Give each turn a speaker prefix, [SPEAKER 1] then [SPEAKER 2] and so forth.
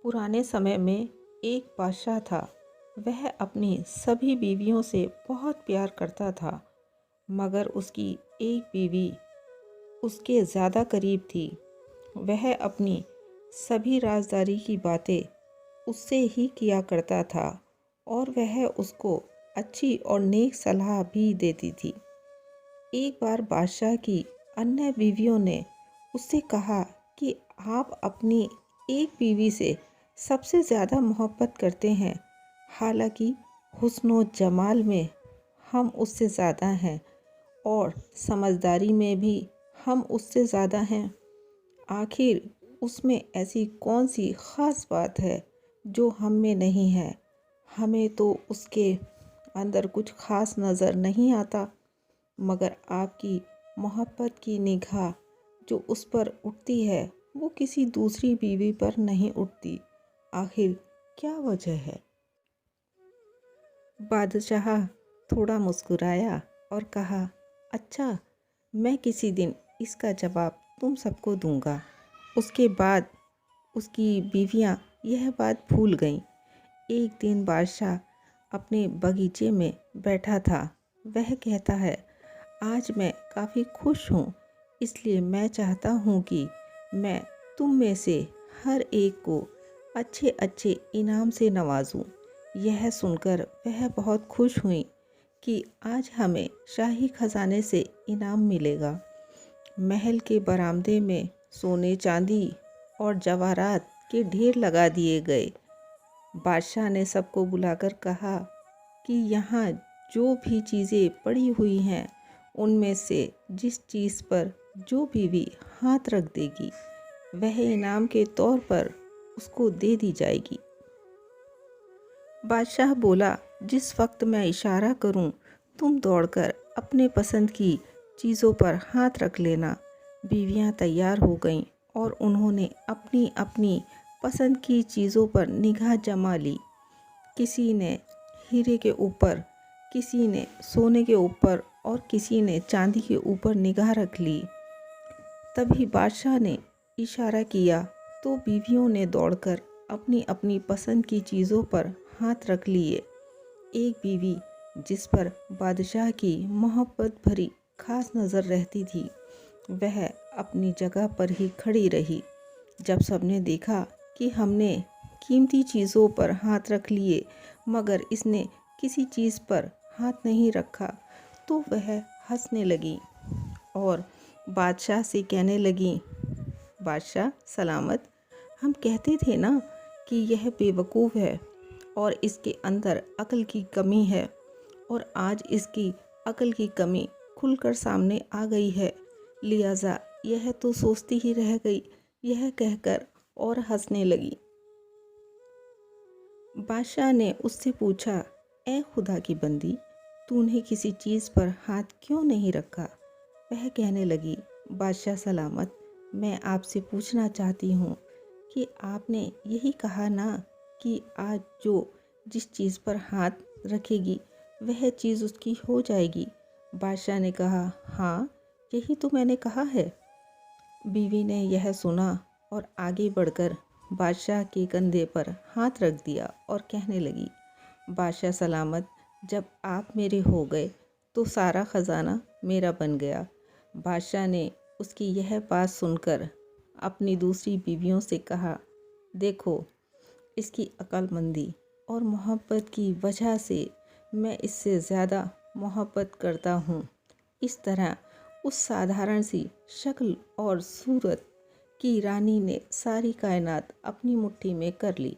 [SPEAKER 1] पुराने समय में एक बादशाह था। वह अपनी सभी बीवियों से बहुत प्यार करता था, मगर उसकी एक बीवी उसके ज़्यादा करीब थी। वह अपनी सभी राजदारी की बातें उससे ही किया करता था और वह उसको अच्छी और नेक सलाह भी देती थी। एक बार बादशाह की अन्य बीवियों ने उससे कहा कि आप अपनी एक बीवी से सबसे ज़्यादा मोहब्बत करते हैं, हालांकि हुस्न व जमाल में हम उससे ज़्यादा हैं और समझदारी में भी हम उससे ज़्यादा हैं। आखिर उसमें ऐसी कौन सी ख़ास बात है जो हम में नहीं है? हमें तो उसके अंदर कुछ ख़ास नज़र नहीं आता, मगर आपकी मोहब्बत की निगाह जो उस पर उठती है वो किसी दूसरी बीवी पर नहीं उठती। आखिर क्या वजह है? बादशाह थोड़ा मुस्कुराया और कहा, अच्छा, मैं किसी दिन इसका जवाब तुम सबको दूंगा। उसके बाद उसकी बीवियां यह बात भूल गईं। एक दिन बादशाह अपने बगीचे में बैठा था। वह कहता है, आज मैं काफ़ी खुश हूँ, इसलिए मैं चाहता हूँ कि मैं तुम में से हर एक को अच्छे अच्छे इनाम से नवाजूं। यह सुनकर वह बहुत खुश हुई कि आज हमें शाही खजाने से इनाम मिलेगा। महल के बरामदे में सोने चांदी और जवाहरात के ढेर लगा दिए गए। बादशाह ने सबको बुलाकर कहा कि यहाँ जो भी चीज़ें पड़ी हुई हैं उनमें से जिस चीज़ पर जो बीवी हाथ रख देगी वह इनाम के तौर पर उसको दे दी जाएगी। बादशाह बोला, जिस वक्त मैं इशारा करूं तुम दौड़कर अपने पसंद की चीज़ों पर हाथ रख लेना। बीवियां तैयार हो गईं और उन्होंने अपनी अपनी पसंद की चीज़ों पर निगाह जमा ली। किसी ने हीरे के ऊपर, किसी ने सोने के ऊपर और किसी ने चांदी के ऊपर निगाह रख ली। तभी बादशाह ने इशारा किया तो बीवियों ने दौड़कर अपनी अपनी पसंद की चीज़ों पर हाथ रख लिए। एक बीवी जिस पर बादशाह की मोहब्बत भरी खास नज़र रहती थी, वह अपनी जगह पर ही खड़ी रही। जब सबने देखा कि हमने कीमती चीज़ों पर हाथ रख लिए मगर इसने किसी चीज़ पर हाथ नहीं रखा, तो वह हंसने लगी और बादशाह से कहने लगी, बादशाह सलामत, हम कहते थे ना कि यह बेवकूफ़ है और इसके अंदर अक्ल की कमी है, और आज इसकी अक्ल की कमी खुलकर सामने आ गई है, लिहाजा यह तो सोचती ही रह गई। यह कहकर और हंसने लगी। बादशाह ने उससे पूछा, ए खुदा की बंदी, तूने किसी चीज़ पर हाथ क्यों नहीं रखा? वह कहने लगी, बादशाह सलामत, मैं आपसे पूछना चाहती हूँ कि आपने यही कहा ना कि आज जो जिस चीज़ पर हाथ रखेगी वह चीज़ उसकी हो जाएगी। बादशाह ने कहा, हाँ, यही तो मैंने कहा है। बीवी ने यह सुना और आगे बढ़कर बादशाह के कंधे पर हाथ रख दिया और कहने लगी, बादशाह सलामत, जब आप मेरे हो गए तो सारा ख़जाना मेरा बन गया। बादशाह ने उसकी यह बात सुनकर अपनी दूसरी बीवियों से कहा, देखो, इसकी अक्लमंदी और मोहब्बत की वजह से मैं इससे ज़्यादा मोहब्बत करता हूँ। इस तरह उस साधारण सी शक्ल और सूरत की रानी ने सारी कायनात अपनी मुट्ठी में कर ली।